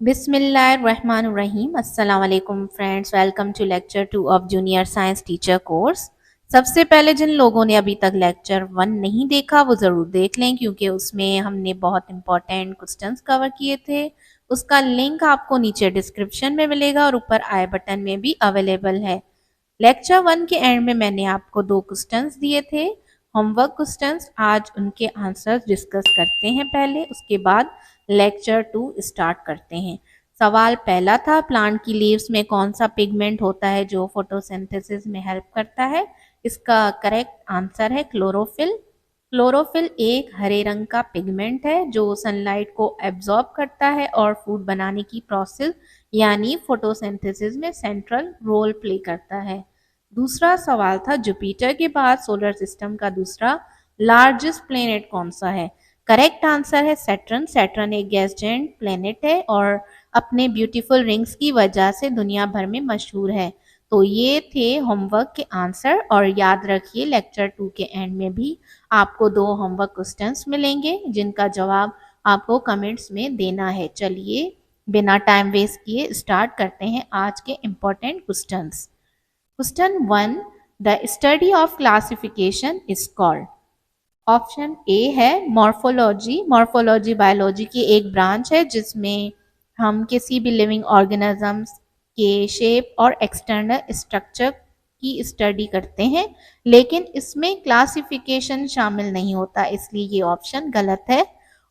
बिस्मिल्लाहिर्रहमानिर्रहीम। अस्सलाम वालेकुम friends, welcome to lecture 2 of junior science teacher course. सबसे पहले जिन लोगों ने अभी तक लेक्चर 1 नहीं देखा वो ज़रूर देख लें, क्योंकि उसमें हमने बहुत इंपॉर्टेंट क्वेश्चंस कवर किए थे। उसका लिंक आपको नीचे डिस्क्रिप्शन में मिलेगा और ऊपर आई बटन में भी अवेलेबल है। लेक्चर 1 के एंड में मैंने आपको 2 क्वेश्चंस दिए थे, होमवर्क क्वेश्चंस। आज उनके आंसर्स डिस्कस करते हैं पहले, उसके बाद लेक्चर 2 स्टार्ट करते हैं। सवाल पहला था, प्लांट की लीव्स में कौन सा पिगमेंट होता है जो फोटोसिंथेसिस में हेल्प करता है? इसका करेक्ट आंसर है क्लोरोफिल। क्लोरोफिल एक हरे रंग का पिगमेंट है जो सनलाइट को एब्जॉर्ब करता है और फूड बनाने की प्रोसेस यानी फोटोसिंथेसिस में सेंट्रल रोल प्ले करता है। दूसरा सवाल था, जुपिटर के बाद सोलर सिस्टम का दूसरा लार्जेस्ट प्लेनेट कौन सा है? करेक्ट आंसर है सैटर्न। सैटर्न एक गैस जेंट प्लेनेट है और अपने ब्यूटीफुल रिंग्स की वजह से दुनिया भर में मशहूर है। तो ये थे होमवर्क के आंसर, और याद रखिए लेक्चर 2 के एंड में भी आपको 2 होमवर्क क्वेश्चंस मिलेंगे जिनका जवाब आपको कमेंट्स में देना है। चलिए बिना टाइम वेस्ट किए स्टार्ट करते हैं आज के important questions. Question 1, the study of classification is called. Option A है मॉर्फोलॉजी। मॉर्फोलॉजी बायोलॉजी की एक ब्रांच है जिसमें हम किसी भी लिविंग ऑर्गेनिजम्स के शेप और एक्सटर्नल स्ट्रक्चर की स्टडी करते हैं, लेकिन इसमें क्लासिफिकेशन शामिल नहीं होता, इसलिए ये ऑप्शन गलत है।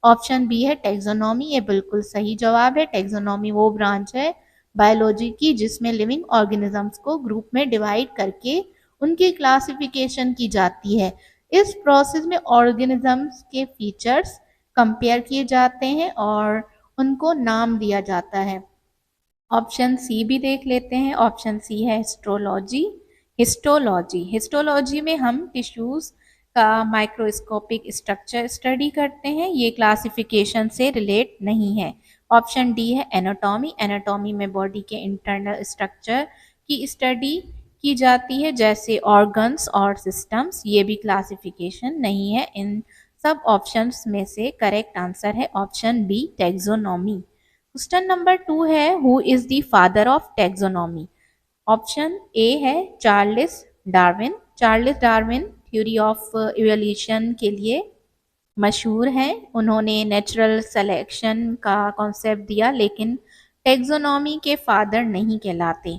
ऑप्शन बी है टेक्सोनॉमी, ये बिल्कुल सही जवाब है। टेक्सोनॉमी वो ब्रांच है बायोलॉजी की जिसमें लिविंग ऑर्गेनिजम्स को ग्रुप में डिवाइड करके उनकी क्लासिफिकेशन की जाती है। इस प्रोसेस में ऑर्गेनिजम्स के फीचर्स कंपेयर किए जाते हैं और उनको नाम दिया जाता है। ऑप्शन सी भी देख लेते हैं। ऑप्शन सी है हिस्टोलॉजी। हिस्टोलॉजी हिस्टोलॉजी में हम टिश्यूज का माइक्रोस्कोपिक स्ट्रक्चर स्टडी करते हैं, ये क्लासिफिकेशन से रिलेट नहीं है। ऑप्शन डी है एनाटॉमी। एनाटॉमी में बॉडी के इंटरनल स्ट्रक्चर की स्टडी की जाती है जैसे ऑर्गन्स और सिस्टम्स, ये भी क्लासिफिकेशन नहीं है। इन सब ऑप्शंस में से करेक्ट आंसर है option B taxonomy. Question number 2 है, who is the father of taxonomy? Option A है Charles Darwin. Charles Darwin theory of evolution के लिए मशहूर हैं। उन्होंने नेचुरल सिलेक्शन का कॉन्सेप्ट दिया, लेकिन टेक्सोनॉमी के फादर नहीं कहलाते।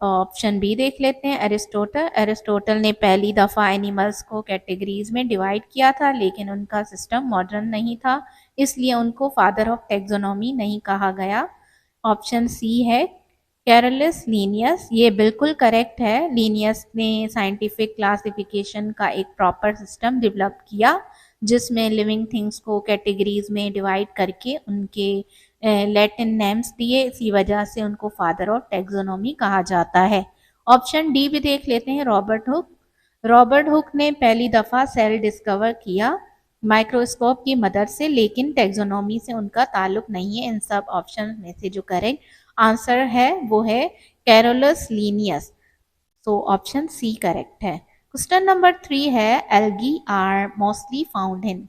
ऑप्शन बी देख लेते हैं, एरिस्टोटल। एरिस्टोटल ने पहली दफ़ा एनिमल्स को कैटेगरीज में डिवाइड किया था, लेकिन उनका सिस्टम मॉडर्न नहीं था, इसलिए उनको फादर ऑफ टेक्सोनॉमी नहीं कहा गया। ऑप्शन सी है कैरलस लीनियस, ये बिल्कुल करेक्ट है। लीनियस ने साइंटिफिक क्लासिफिकेशन का एक प्रॉपर सिस्टम डेवलप किया जिसमें लिविंग थिंग्स को कैटेगरीज में डिवाइड करके उनके लैटिन नेम्स दिए, इसी वजह से उनको फादर ऑफ टेक्सोनॉमी कहा जाता है। ऑप्शन डी भी देख लेते हैं, रॉबर्ट हुक। रॉबर्ट हुक ने पहली दफ़ा सेल डिस्कवर किया माइक्रोस्कोप की मदद से, लेकिन टेक्सोनॉमी से उनका ताल्लुक नहीं है। इन सब ऑप्शन में से जो करेक्ट आंसर है वो है Carolus Linnaeus. So option C correct है। क्वेश्चन नंबर 3 है, algae are mostly found in.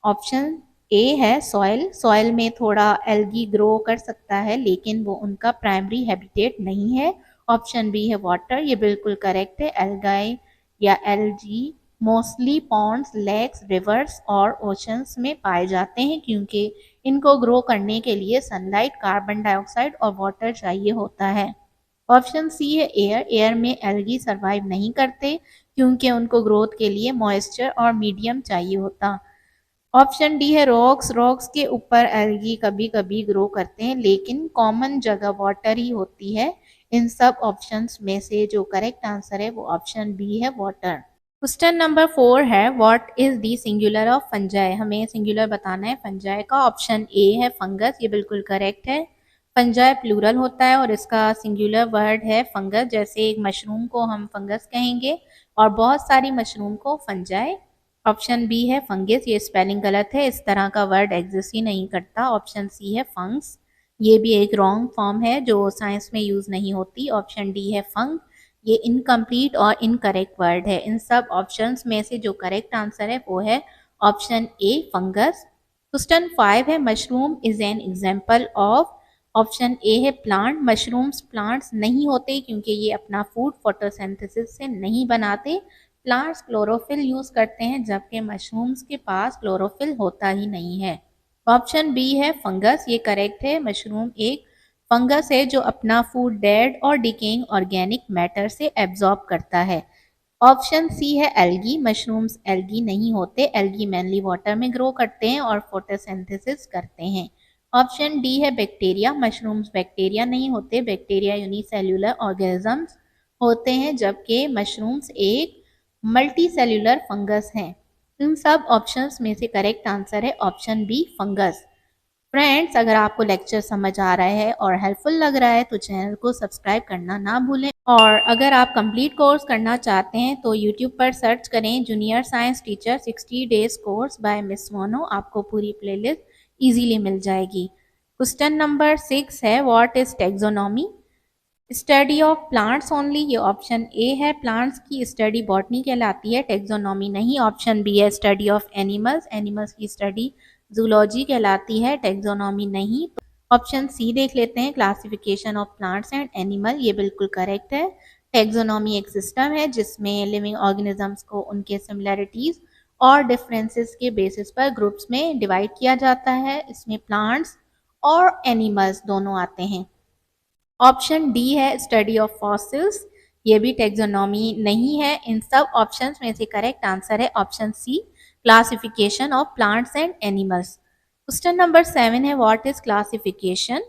Option A है सॉइल। सॉइल में थोड़ा एल्गी ग्रो कर सकता है, लेकिन वो उनका प्राइमरी हैबिटेट नहीं है। ऑप्शन बी है वाटर, ये बिल्कुल करेक्ट है। एल्गाई या algae mostly ponds, lakes, rivers और ओशंस में पाए जाते हैं, क्योंकि इनको ग्रो करने के लिए सनलाइट, कार्बन डाइऑक्साइड और वाटर चाहिए होता है। ऑप्शन सी है एयर। एयर में एल्गी सरवाइव नहीं करते क्योंकि उनको ग्रोथ के लिए मॉइस्चर और मीडियम चाहिए होता। ऑप्शन डी है रॉक्स। रॉक्स के ऊपर एल्गी कभी कभी ग्रो करते हैं, लेकिन कॉमन जगह वाटर ही होती है। इन सब ऑप्शंस में से जो करेक्ट आंसर है वो ऑप्शन बी है वाटर। क्वेश्चन नंबर 4 है, what is the singular of fungi? हमें सिंगुलर बताना है फंजाई का। ऑप्शन ए है फंगस, ये बिल्कुल करेक्ट है। फंजाई प्लूरल होता है और इसका सिंगुलर वर्ड है फंगस, जैसे एक मशरूम को हम फंगस कहेंगे और बहुत सारी मशरूम को फंजाई। ऑप्शन बी है फंगिस, ये स्पेलिंग गलत है, इस तरह का वर्ड एग्जिस्ट ही नहीं करता। ऑप्शन सी है फंग्स, ये भी एक रॉन्ग फॉर्म है जो साइंस में यूज नहीं होती। ऑप्शन डी है फंग, ये इनकम्प्लीट और इनकरेक्ट वर्ड है। इन सब ऑप्शंस में से जो करेक्ट आंसर है वो है ऑप्शन ए फंगस। क्वेश्चन 5 है, mushroom is an example of option A है प्लांट, मशरूम्स प्लांट्स नहीं होते क्योंकि ये अपना फूड फोटोसिंथेसिस से नहीं बनाते। प्लांट्स क्लोरोफिल यूज करते हैं जबकि मशरूम्स के पास क्लोरोफिल होता ही नहीं है। ऑप्शन बी है फंगस, ये करेक्ट है। मशरूम एक फंगस है जो अपना फूड डेड और डिकेइंग ऑर्गेनिक मैटर से एब्जॉर्ब करता है। ऑप्शन सी है एल्गी, मशरूम्स एल्गी नहीं होते। एल्गी मेनली वाटर में ग्रो करते हैं और फोटोसिंथेसिस करते हैं। ऑप्शन डी है बैक्टीरिया, मशरूम्स बैक्टीरिया नहीं होते। बैक्टीरिया यूनिसेल्युलर ऑर्गेनिजम्स होते हैं जबकि मशरूम्स एक मल्टी सेल्युलर फंगस हैं। इन सब ऑप्शंस में से करेक्ट आंसर है ऑप्शन बी फंगस। फ्रेंड्स, अगर आपको लेक्चर समझ आ रहा है और हेल्पफुल लग रहा है तो चैनल को सब्सक्राइब करना ना भूलें। और अगर आप कंप्लीट कोर्स करना चाहते हैं तो यूट्यूब पर सर्च करें junior science teacher 60 days course by miss Mono, आपको पूरी प्लेलिस्ट इजीली मिल जाएगी। क्वेश्चन नंबर 6 है what is taxonomy? Study of plants only, ये ऑप्शन ए है। प्लांट्स की स्टडी बॉटनी कहलाती है, टेक्सोनॉमी नहीं। ऑप्शन बी है स्टडी ऑफ एनिमल्स, एनिमल्स की स्टडी जूलॉजी कहलाती है, टेक्सोनॉमी नहीं। ऑप्शन सी देख लेते हैं, classification of plants and animal, ये बिल्कुल करेक्ट है। टेक्सोनॉमी एक सिस्टम है जिसमें लिविंग ऑर्गेनिजम्स को उनके सिमिलैरिटीज और डिफरेंसेस के बेसिस पर ग्रुप्स में डिवाइड किया जाता है। इसमें प्लांट्स और एनिमल्स दोनों आते हैं। ऑप्शन डी है स्टडी ऑफ फॉसिल्स, ये भी टेक्सोनॉमी नहीं है। इन सब ऑप्शंस में से करेक्ट आंसर है option C, classification of plants and animals. Question number 7 है what is classification?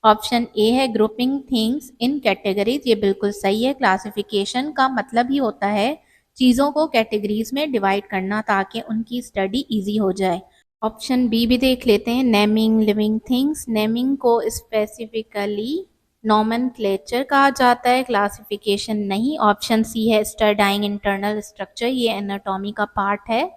Option A है ग्रुपिंग थिंग्स इन कैटेगरीज, ये बिल्कुल सही है। क्लासिफिकेशन का मतलब ही होता है चीज़ों को कैटेगरीज में डिवाइड करना ताकि उनकी स्टडी इजी हो जाए। ऑप्शन बी भी देख लेते हैं, नेमिंग लिविंग थिंग्स, नेमिंग को स्पेसिफिकली नॉमेनक्लेचर कहा जाता है, क्लासिफिकेशन नहीं। ऑप्शन सी है स्टडीइंग इंटरनल स्ट्रक्चर, ये एनाटॉमी का पार्ट है।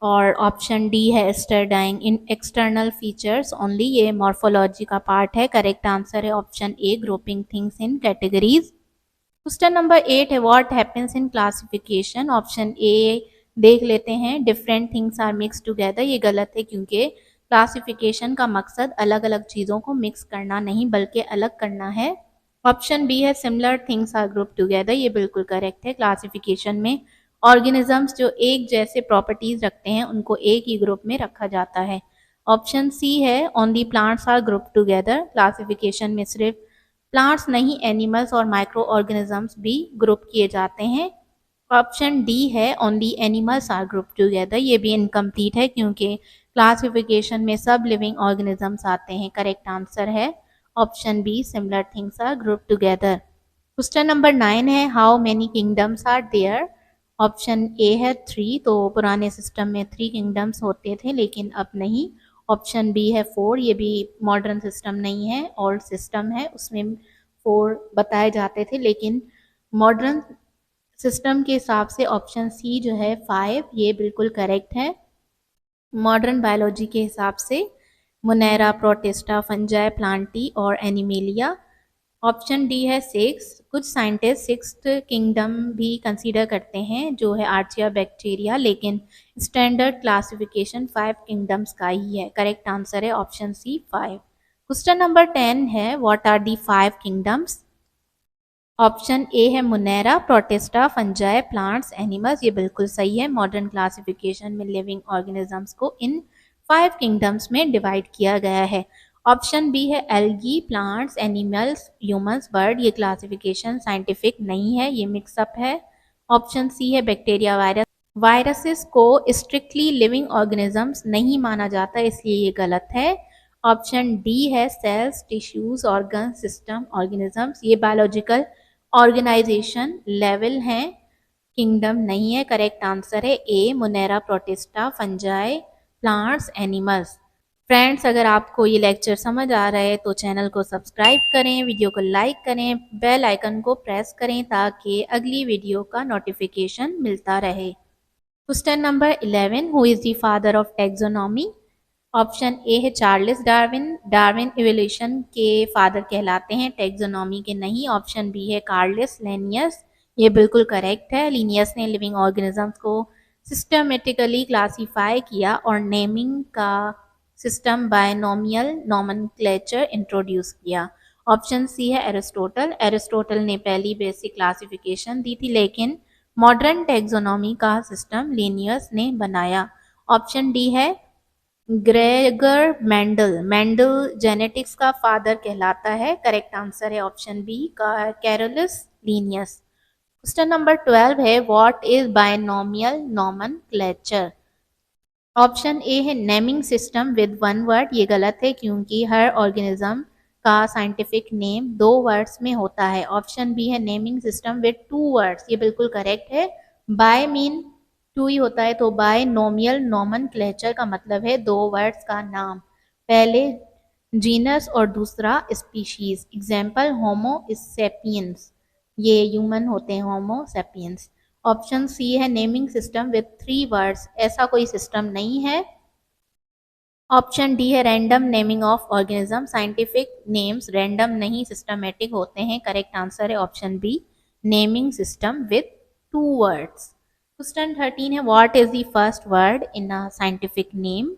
और ऑप्शन डी है studying in external features only, ये मॉर्फोलॉजी का पार्ट है। करेक्ट आंसर है option A, grouping things in categories. Question number 8 है what happens in classification? Option A देख लेते हैं, different things are mix together, ये गलत है क्योंकि क्लासिफिकेशन का मकसद अलग अलग चीज़ों को मिक्स करना नहीं बल्कि अलग करना है। ऑप्शन बी है similar things are group together, ये बिल्कुल करेक्ट है। क्लासिफिकेशन में ऑर्गेनिजम्स जो एक जैसे प्रॉपर्टीज रखते हैं उनको एक ही ग्रुप में रखा जाता है। ऑप्शन सी है only plants are group together, classification में सिर्फ प्लांट्स नहीं एनिमल्स और माइक्रो ऑर्गेनिजम्स भी ग्रुप किए जाते हैं। ऑप्शन डी है only animals are group together, ये भी इनकम्प्लीट है क्योंकि क्लासिफिकेशन में सब लिविंग ऑर्गेनिजम्स आते हैं। करेक्ट आंसर है option B, similar things are group together. Question number 9 है how many kingdoms are there? Option A है 3, तो पुराने सिस्टम में 3 किंगडम्स होते थे लेकिन अब नहीं। ऑप्शन बी है 4, ये भी मॉडर्न सिस्टम नहीं है, ओल्ड सिस्टम है, उसमें 4 बताए जाते थे लेकिन मॉडर्न सिस्टम के हिसाब से ऑप्शन सी जो है 5, ये बिल्कुल करेक्ट है। मॉडर्न बायोलॉजी के हिसाब से मोनेरा, प्रोटिस्टा, फंजाई, प्लांटी और एनिमेलिया। ऑप्शन डी है 6, कुछ साइंटिस्ट सिक्स्थ किंगडम भी कंसीडर करते हैं जो है आर्चिया बैक्टीरिया, लेकिन स्टैंडर्ड क्लासिफिकेशन 5 किंगडम्स का ही है। करेक्ट आंसर है ऑप्शन सी 5। क्वेश्चन नंबर 10 है what are the 5 kingdoms? Option A है Monera, Protista, Fungi, plants, animals, ये बिल्कुल सही है। मॉडर्न क्लासिफिकेशन में लिविंग ऑर्गेनिजम्स को इन 5 किंगडम्स में डिवाइड किया गया है। ऑप्शन बी है algae, plants, animals, humans, bird, ये क्लासिफिकेशन साइंटिफिक नहीं है, ये मिक्सअप है। ऑप्शन सी है बैक्टीरिया, वायरस, वायरसेस को स्ट्रिक्टली लिविंग ऑर्गेनिजम्स नहीं माना जाता इसलिए ये गलत है। ऑप्शन डी है cells, tissues, organ, system, organisms, ये बायोलॉजिकल ऑर्गेनाइजेशन लेवल हैं, किंगडम नहीं है। करेक्ट आंसर है A, Monera, Protista, Fungi, plants, animals. Friends, अगर आपको ये लेक्चर समझ आ रहा है तो चैनल को सब्सक्राइब करें, वीडियो को लाइक करें, बेल आइकन को प्रेस करें ताकि अगली वीडियो का नोटिफिकेशन मिलता रहे। Question number 11, who is the father of taxonomy? Option A है चार्ल्स डार्विन, डार्विन इवोल्यूशन के फादर कहलाते हैं, टेक्सोनॉमी के नहीं। ऑप्शन बी है कार्लस लेनियस, ये बिल्कुल करेक्ट है। लीनियस ने लिविंग ऑर्गेनिजम्स को सिस्टमेटिकली क्लासीफाई किया और नेमिंग का सिस्टम बायनोमियल नॉमेनक्लेचर इंट्रोड्यूस किया? ऑप्शन सी है एरिस्टोटल। एरिस्टोटल ने पहली बेसिक क्लासिफिकेशन दी थी, लेकिन मॉडर्न टेक्सोनॉमी का सिस्टम लिनियस ने बनाया। ऑप्शन डी है ग्रेगर मेंडल। मेंडल जेनेटिक्स का फादर कहलाता है। करेक्ट आंसर है option B Carolus Linnaeus. Question number 12 है what is binomial nomenclature? Option A है naming system with one word. ये गलत है क्योंकि हर ऑर्गेनिज्म का साइंटिफिक नेम दो वर्ड्स में होता है। ऑप्शन बी है naming system with two words. ये बिल्कुल करेक्ट है। बाय मीन टू ही होता है, तो बाय नोमियल नॉमेनक्लेचर का मतलब है दो वर्ड्स का नाम, पहले जीनस और दूसरा स्पीशीज। एग्जाम्पल होमो सेपियंस, ये ह्यूमन होते हैं होमो सेपियंस। ऑप्शन सी है naming system with three words. ऐसा कोई सिस्टम नहीं है। ऑप्शन डी है random naming of organism. Scientific names random नहीं सिस्टमेटिक होते हैं। करेक्ट आंसर है option B naming system with two words. Question 13 है what is the first word in a scientific name?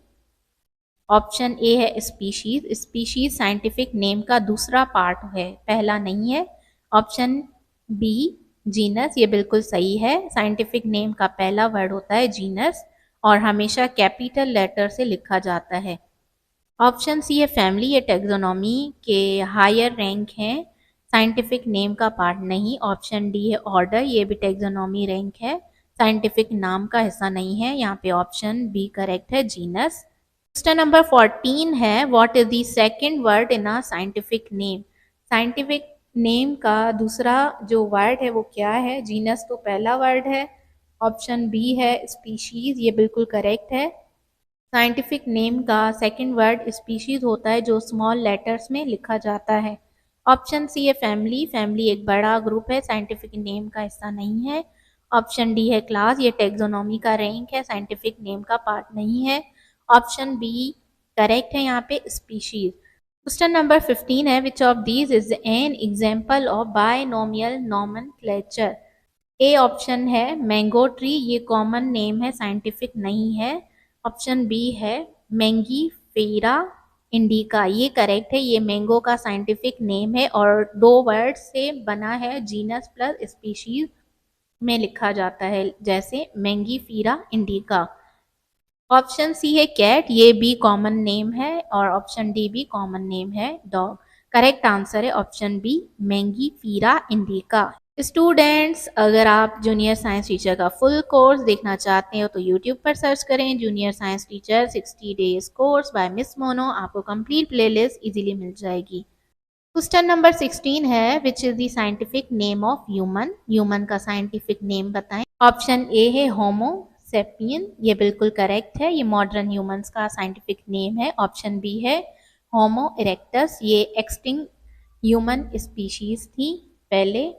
Option A है species. Species scientific name का दूसरा part है, पहला नहीं है। ऑप्शन बी जीनस, ये बिल्कुल सही है। साइंटिफिक नेम का पहला वर्ड होता है जीनस और हमेशा कैपिटल लेटर से लिखा जाता है। ऑप्शन सी है फैमिली, ये टेक्सोनॉमी के हायर रैंक हैं, साइंटिफिक नेम का पार्ट नहीं। ऑप्शन डी है ऑर्डर, ये भी टेक्सोनॉमी रैंक है, साइंटिफिक नाम का हिस्सा नहीं है। यहाँ पे ऑप्शन बी करेक्ट है जीनस। क्वेश्चन नंबर 14 है what is the second word in a scientific name? Scientific name का दूसरा जो वर्ड है वो क्या है? जीनस तो पहला वर्ड है। ऑप्शन बी है स्पीशीज, ये बिल्कुल करेक्ट है। साइंटिफिक नेम का सेकंड वर्ड स्पीशीज होता है जो स्मॉल लेटर्स में लिखा जाता है। ऑप्शन सी है फैमिली, फैमिली एक बड़ा ग्रुप है, साइंटिफिक नेम का हिस्सा नहीं है। ऑप्शन डी है क्लास, ये टेक्सोनॉमी का रैंक है, साइंटिफिक नेम का पार्ट नहीं है। ऑप्शन बी करेक्ट है यहाँ पे स्पीशीज। क्वेश्चन नंबर 15 है which of these is an example of binomial nomenclature? A option है मैंगो ट्री, ये कॉमन नेम है, साइंटिफिक नहीं है। ऑप्शन बी है मैंगी फेरा इंडिका, ये करेक्ट है, ये मैंगो का साइंटिफिक नेम है और दो वर्ड से बना है, जीनस प्लस स्पीशीज में लिखा जाता है, जैसे mangifera indica. Option C है कैट, ये भी कॉमन नेम है और ऑप्शन डी भी कॉमन नेम है डॉग। करेक्ट आंसर है option B mangifera indica. Students, अगर आप जूनियर साइंस टीचर का फुल कोर्स देखना चाहते हो तो यूट्यूब पर सर्च करें junior science teacher 60 days course by miss Mono, आपको कंप्लीट प्लेलिस्ट इजीली मिल जाएगी। क्वेश्चन नंबर 16 है which is the scientific name of human? Human का साइंटिफिक नेम बताएं। ऑप्शन ए है होमो सेपियन, ये बिल्कुल करेक्ट है, ये मॉडर्न ह्यूमंस का साइंटिफिक नेम है। ऑप्शन बी है होमो इरेक्टस, ये एक्सटिंक्ट ह्यूमन स्पीशीज थी पहले।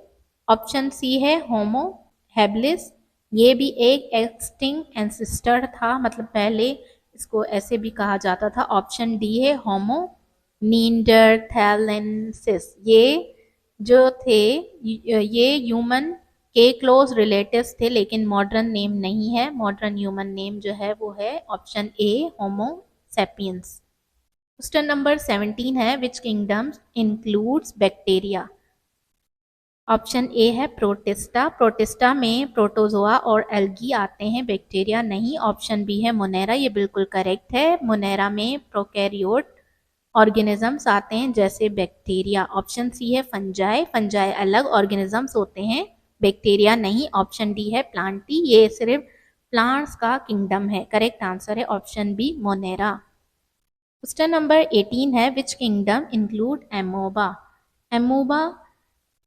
ऑप्शन सी है होमो हैबिलिस, ये भी एक एक्सटिंक्ट एंसेस्टर था, मतलब पहले इसको ऐसे भी कहा जाता था। ऑप्शन डी है होमो नींडरथैलेंसिस, ये जो थे ये ह्यूमन के क्लोज रिलेटिव्स थे, लेकिन मॉडर्न नेम नहीं है। मॉडर्न ह्यूमन नेम जो है वो है option A Homo sapiens. Question number 17 है which kingdoms includes bacteria? Option A है प्रोटिस्टा, प्रोटिस्टा में प्रोटोजोआ और एल्गी आते हैं, बैक्टीरिया नहीं। ऑप्शन बी है मोनेरा, ये बिल्कुल करेक्ट है, मोनेरा में प्रोकैरियोट ऑर्गेनिजम्स आते हैं जैसे बैक्टीरिया। ऑप्शन सी है फंजाई, फंजाई अलग ऑर्गेनिजम्स होते हैं, बैक्टीरिया नहीं। ऑप्शन डी है प्लांटी, ये सिर्फ प्लांट्स का किंगडम है। करेक्ट आंसर है option B monera. Question number 18 है which kingdom include amoeba? Amoeba,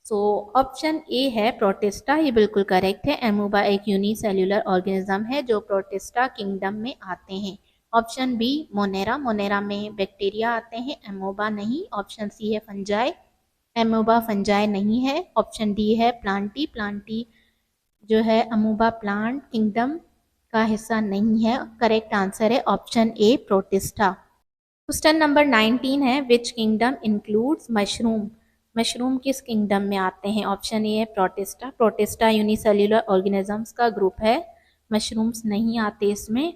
so option A है प्रोटिस्टा, ये बिल्कुल करेक्ट है। एमोबा एक यूनिसेल्युलर ऑर्गेनिज्म है जो प्रोटिस्टा किंगडम में आते हैं। ऑप्शन बी मोनेरा, मोनेरा में बैक्टीरिया आते हैं, एमोबा नहीं। ऑप्शन सी है फंजाई, एमोबा फंजाई नहीं है। ऑप्शन डी है प्लांटी, प्लांटी जो है अमोबा प्लांट किंगडम का हिस्सा नहीं है। करेक्ट आंसर है ऑप्शन ए प्रोटिस्टा। क्वेश्चन नंबर 19 है which kingdom includes mushroom? Mushroom किस किंगडम में आते हैं? ऑप्शन ए है प्रोटिस्टा, प्रोटिस्टा यूनिसेल्युलर ऑर्गेनिजम्स का ग्रुप है, मशरूम्स नहीं आते इसमें।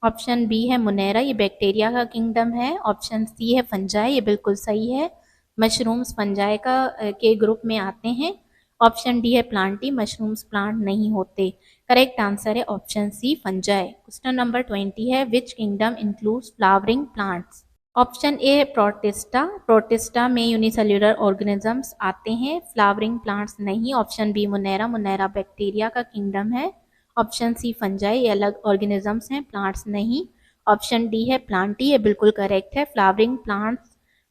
ऑप्शन बी है मुनेरा, ये बैक्टीरिया का किंगडम है। ऑप्शन सी है फंजाई, ये बिल्कुल सही है। मशरूम्स फंजाई के ग्रुप में आते हैं। ऑप्शन डी है प्लांटी, मशरूम्स प्लांट नहीं होते। करेक्ट आंसर है option C fungi. Question number 20 है which kingdom includes flowering plants. Option A है प्रोटिस्टा, प्रोटिस्टा में यूनिसेल्युलर ऑर्गेनिजम्स आते हैं, फ्लावरिंग प्लांट्स नहीं। Option B monera, monera bacteria का किंगडम है। ऑप्शन सी फंजाई, ये अलग ऑर्गेनिजम्स हैं, प्लांट्स नहीं। ऑप्शन डी है प्लांटी, ये बिल्कुल करेक्ट है, फ्लावरिंग प्लांट्स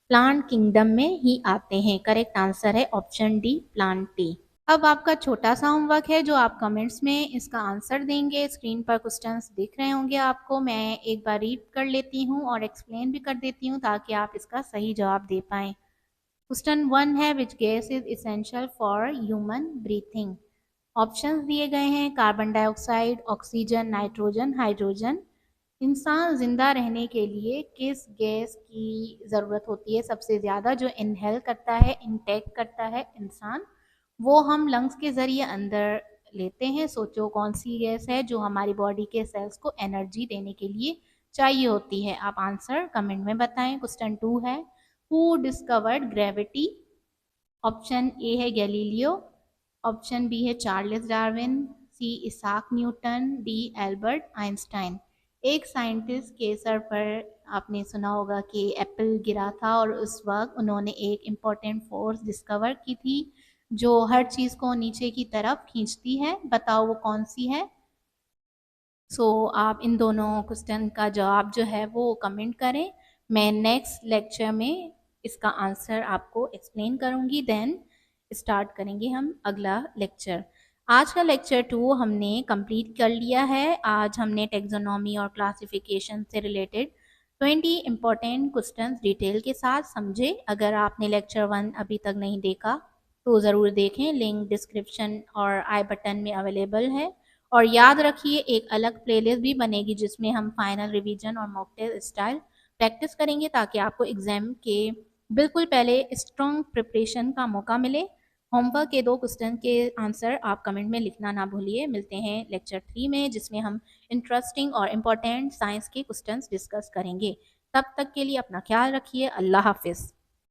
प्लांट किंगडम में ही आते हैं। करेक्ट आंसर है ऑप्शन डी प्लांटी। अब आपका छोटा सा होमवर्क है जो आप कमेंट्स में इसका आंसर देंगे। स्क्रीन पर क्वेश्चंस दिख रहे होंगे आपको, मैं एक बार रीड कर लेती हूँ और एक्सप्लेन भी कर देती हूँ ताकि आप इसका सही जवाब दे पाएँ। क्वेश्चन 1 है which gas is essential for human breathing. Options दिए गए हैं carbon dioxide, oxygen, nitrogen, hydrogen. इंसान जिंदा रहने के लिए किस गैस की ज़रूरत होती है सबसे ज़्यादा, जो इनहेल करता है, इनटेक करता है इंसान, वो हम लंग्स के ज़रिए अंदर लेते हैं। सोचो कौन सी गैस है जो हमारी बॉडी के सेल्स को एनर्जी देने के लिए चाहिए होती है। आप आंसर कमेंट में बताएं। क्वेश्चन 2 है who discovered gravity. Option A है गैलीलियो, ऑप्शन बी है Charles Darwin, C Isaac Newton, D Albert Einstein. एक साइंटिस्ट के सर पर आपने सुना होगा कि एप्पल गिरा था और उस वक्त उन्होंने एक इम्पॉर्टेंट फोर्स डिस्कवर की थी जो हर चीज़ को नीचे की तरफ खींचती है। बताओ वो कौन सी है। आप इन दोनों क्वेश्चन का जवाब जो है वो कमेंट करें। मैं नेक्स्ट लेक्चर में इसका आंसर आपको एक्सप्लेन करूँगी। देन स्टार्ट करेंगे हम अगला लेक्चर। आज का लेक्चर 2 हमने कंप्लीट कर लिया है। आज हमने टेक्सोनॉमी और क्लासिफिकेशन से रिलेटेड 20 इम्पोर्टेंट क्वेश्चंस डिटेल के साथ समझे। अगर आपने लेक्चर 1 अभी तक नहीं देखा तो ज़रूर देखें, लिंक डिस्क्रिप्शन और आई बटन में अवेलेबल है। और याद रखिए एक अलग प्लेलिस्ट भी बनेगी जिसमें हम फाइनल रिवीजन और मॉक टेस्ट स्टाइल प्रैक्टिस करेंगे ताकि आपको एग्जाम के बिल्कुल पहले स्ट्रॉन्ग प्रिपरेशन का मौका मिले। होमवर्क के 2 क्वेश्चन के आंसर आप कमेंट में लिखना ना भूलिए। मिलते हैं लेक्चर 3 में जिसमें हम इंटरेस्टिंग और इम्पोर्टेंट साइंस के क्वेश्चंस डिस्कस करेंगे। तब तक के लिए अपना ख्याल रखिए। अल्लाह हाफिज़।